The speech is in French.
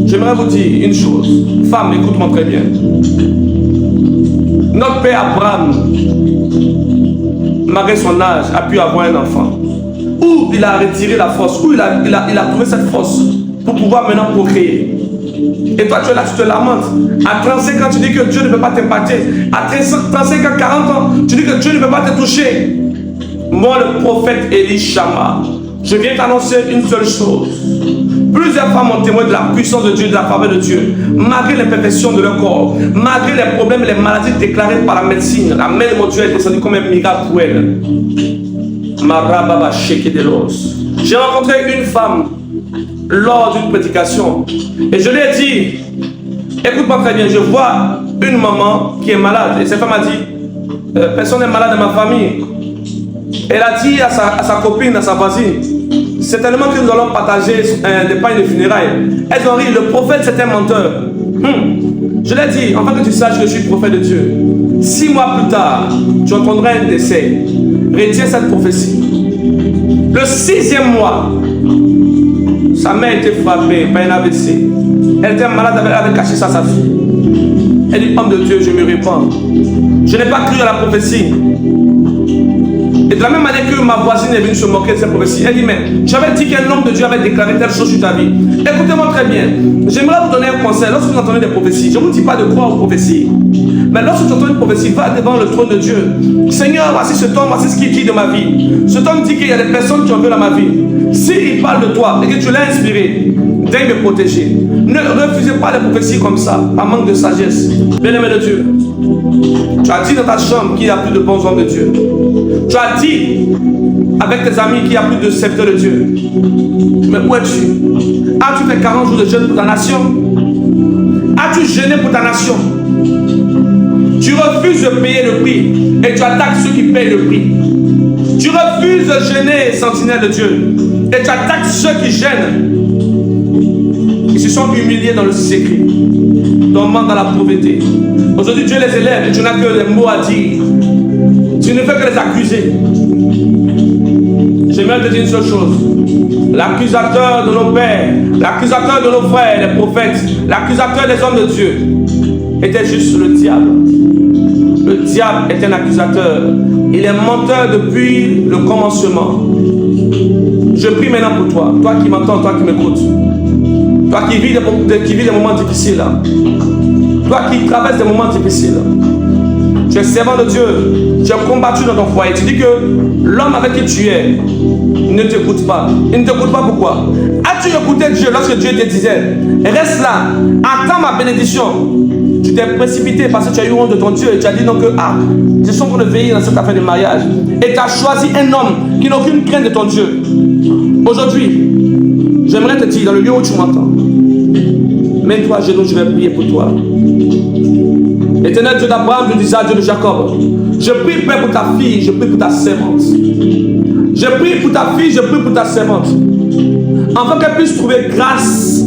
J'aimerais vous dire une chose. Femme, écoute-moi très bien. Notre père Abraham, malgré son âge, a pu avoir un enfant. Où il a retiré la force, où il a trouvé cette force pour pouvoir maintenant procréer. Et toi, tu es là, tu te lamentes. À 35 ans, tu dis que Dieu ne peut pas t'impacter. À 35 ans, 40 ans, tu dis que Dieu ne peut pas te toucher. Moi, le prophète Elishama, je viens t'annoncer une seule chose. Plusieurs femmes ont témoigné de la puissance de Dieu, de la faveur de Dieu, malgré l'imperfection de leur corps, malgré les problèmes et les maladies déclarées par la médecine. La main de mon Dieu est descendue comme un miracle pour elle. Marababa Sheke de l'os. J'ai rencontré une femme lors d'une prédication et je lui ai dit, écoute-moi très bien, je vois une maman qui est malade et cette femme a dit, personne n'est malade dans ma famille. Elle a dit à sa copine, à sa voisine, c'est tellement que nous allons partager des pains de funérailles. Elles ont ri, le prophète c'est un menteur. Je l'ai dit, afin que tu saches que je suis prophète de Dieu. 6 mois plus tard, tu entendras un décès. Retiens cette prophétie. Le 6e mois, sa mère était frappée par un AVC. Elle était malade, elle avait caché ça à sa fille. Elle dit, homme de Dieu, je me répands. Je n'ai pas cru à la prophétie. Et de la même manière que ma voisine est venue se moquer de cette prophétie, elle dit, mais j'avais dit qu'un homme de Dieu avait déclaré telle chose sur ta vie. Écoutez-moi très bien. J'aimerais vous donner un conseil. Lorsque vous entendez des prophéties, je ne vous dis pas de croire aux prophéties. Mais lorsque tu entends une prophétie, va devant le trône de Dieu. Seigneur, voici cet homme, voici ce qu'il dit de ma vie. Cet homme dit qu'il y a des personnes qui ont vu dans ma vie. S'il parle de toi et que tu l'as inspiré, daigne me protéger. Ne refusez pas les prophéties comme ça, par manque de sagesse. Bien-aimé de Dieu, tu as dit dans ta chambre qu'il n'y a plus de bons hommes de Dieu. Tu as dit avec tes amis qu'il n'y a plus de serviteurs de Dieu. Mais où es-tu? As-tu fait 40 jours de jeûne pour ta nation? As-tu jeûné pour ta nation? Tu refuses de payer le prix et tu attaques ceux qui payent le prix. Tu refuses de jeûner, sentinelle de Dieu, et tu attaques ceux qui gênent. Ils se sont humiliés dans le secret, tombant dans la pauvreté. Aujourd'hui, Dieu les élève et tu n'as que des mots à dire. Tu ne fais que les accuser. J'aimerais te dire une seule chose. L'accusateur de nos pères, l'accusateur de nos frères, les prophètes, l'accusateur des hommes de Dieu était juste le diable. Le diable est un accusateur. Il est menteur depuis le commencement. Je prie maintenant pour toi, toi qui m'entends, toi qui m'écoutes, toi qui vis des moments difficiles, toi qui traverses des moments difficiles. Tu es servant de Dieu, tu es combattu dans ton foyer. Tu dis que l'homme avec qui tu es ne t'écoute pas. Il ne t'écoute pas pourquoi? As-tu écouté Dieu lorsque Dieu te disait, reste là, attends ma bénédiction? Tu t'es précipité parce que tu as eu honte de ton Dieu et tu as dit non que je suis en train de veiller dans cette affaire de mariage. Et tu as choisi un homme qui n'a aucune crainte de ton Dieu. Aujourd'hui, j'aimerais te dire dans le lieu où tu m'entends, mets-toi à genoux, je vais prier pour toi. Éternel Dieu d'Abraham, Dieu d'Isaac, Dieu de Jacob, je prie Père pour ta fille, je prie pour ta servante. Je prie pour ta fille, je prie pour ta servante. Afin qu'elle puisse trouver grâce